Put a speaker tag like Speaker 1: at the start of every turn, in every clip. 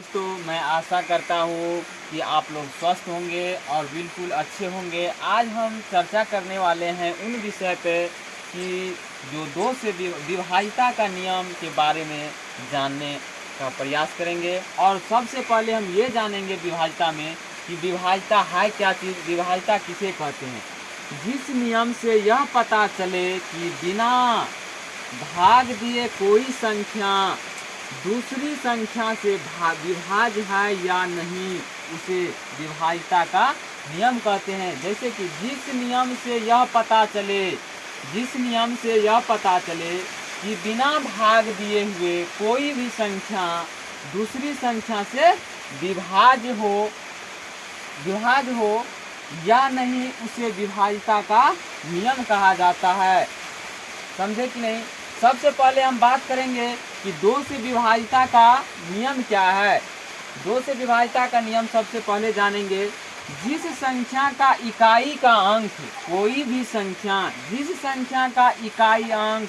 Speaker 1: दोस्तों, मैं आशा करता हूँ कि आप लोग स्वस्थ होंगे और बिल्कुल अच्छे होंगे। आज हम चर्चा करने वाले हैं उन विषय पे कि जो दो से विभाज्यता का नियम के बारे में जानने का प्रयास करेंगे। और सबसे पहले हम ये जानेंगे विभाज्यता में कि विभाज्यता है क्या चीज़, विभाज्यता किसे कहते हैं। जिस नियम से यह पता चले कि बिना भाग दिए कोई संख्या दूसरी संख्या से विभाज्य है या नहीं, उसे विभाज्यता का नियम कहते हैं। जैसे कि जिस नियम से यह पता चले कि बिना भाग दिए हुए कोई भी संख्या दूसरी संख्या से विभाज्य हो या नहीं, उसे विभाज्यता का नियम कहा जाता है। समझे कि नहीं। सबसे पहले हम बात करेंगे कि दो से विभाज्यता का नियम क्या है। दो से विभाज्यता का नियम सबसे पहले जानेंगे। जिस संख्या का इकाई का अंक, कोई भी संख्या जिस संख्या का इकाई अंक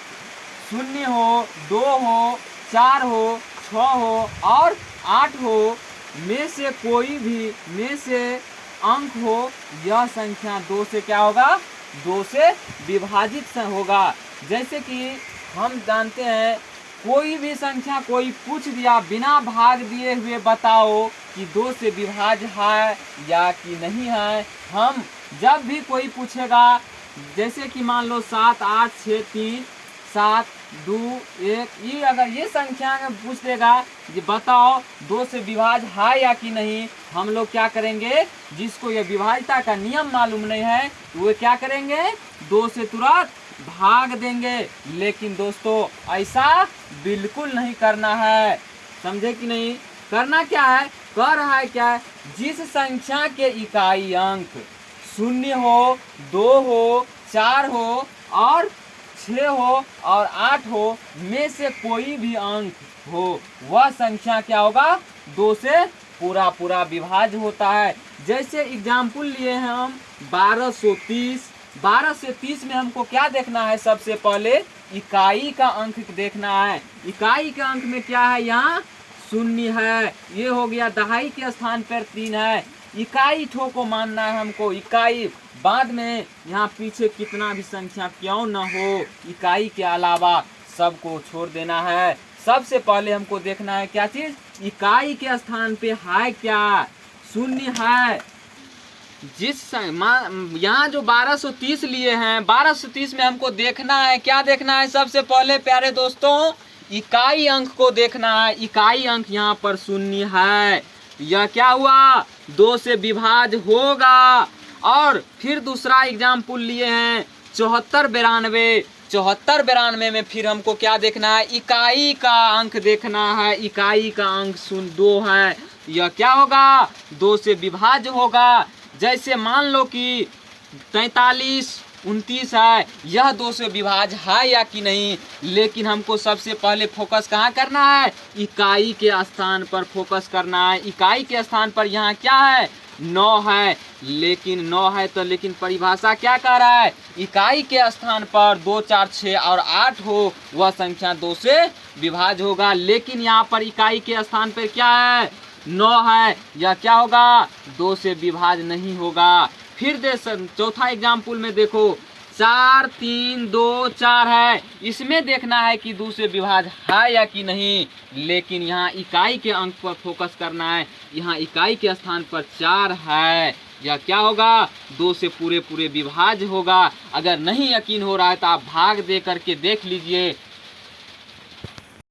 Speaker 1: 0 हो, 2 हो, 4 हो, 6 हो और 8 हो में से कोई भी में से अंक हो, यह संख्या 2 से क्या होगा, 2 से विभाजित होगा। जैसे कि हम जानते हैं कोई भी संख्या कोई पूछ दिया बिना भाग दिए हुए बताओ कि 2 से विभाज्य है या कि नहीं है। हम जब भी कोई पूछेगा, जैसे कि मान लो 7, 8, 6, 3, 7, 2, 1, ये अगर ये संख्या पूछ देगा कि बताओ 2 से विभाज्य है या कि नहीं, हम लोग क्या करेंगे, जिसको ये विभाज्यता का नियम मालूम नहीं है वो क्या करेंगे, 2 से तुरंत भाग देंगे। लेकिन दोस्तों ऐसा बिल्कुल नहीं करना है। समझे कि नहीं। करना क्या है, कह रहा है क्या है, जिस संख्या के इकाई अंक 0 हो, 2 हो, 4 हो और 6 हो और 8 हो में से कोई भी अंक हो, वह संख्या क्या होगा, 2 से पूरा विभाज्य होता है। जैसे एग्जाम्पल लिए हैं हम 1230। 12 से 30 में हमको क्या देखना है, सबसे पहले इकाई का अंक देखना है। इकाई के अंक में क्या है, यहाँ 0 है, ये हो गया। दहाई के स्थान पर 3 है। इकाई ठो को मानना है हमको, इकाई। बाद में यहाँ पीछे कितना भी संख्या क्यों न हो, इकाई के अलावा सबको छोड़ देना है। सबसे पहले हमको देखना है क्या चीज, इकाई के स्थान पे है क्या, 0 है। यहाँ जो 1230 लिए हैं, 1230 में हमको देखना है, क्या देखना है, सबसे पहले प्यारे दोस्तों इकाई अंक को देखना है। इकाई अंक यहाँ पर 0 है, यह क्या हुआ, 2 से विभाज्य होगा। और फिर दूसरा एग्जाम्पल लिए हैं 7492। 7492 में फिर हमको क्या देखना है, इकाई का अंक देखना है। इकाई का अंक 2 है, यह क्या होगा, 2 से विभाज्य होगा। जैसे मान लो कि 43, 29 है, यह 2 से विभाज्य है या कि नहीं। लेकिन हमको सबसे पहले फोकस कहाँ करना है, इकाई के स्थान पर फोकस करना है। इकाई के स्थान पर यहाँ क्या है, 9 है। लेकिन 9 है तो लेकिन परिभाषा क्या कह रहा है, इकाई के स्थान पर 2, 4, 6 और 8 हो, वह संख्या 2 से विभाज्य होगा। लेकिन यहाँ पर इकाई के स्थान पर क्या है, 9 है, यह क्या होगा, 2 से विभाज्य नहीं होगा। फिर चौथा एग्जाम्पल में देखो 4, 3, 2, 4 है, इसमें देखना है कि 2 से विभाज्य है या कि नहीं। लेकिन यहाँ इकाई के अंक पर फोकस करना है। यहाँ इकाई के स्थान पर 4 है, यह क्या होगा, 2 से पूरे विभाज्य होगा। अगर नहीं यकीन हो रहा है तो आप भाग दे करके देख लीजिए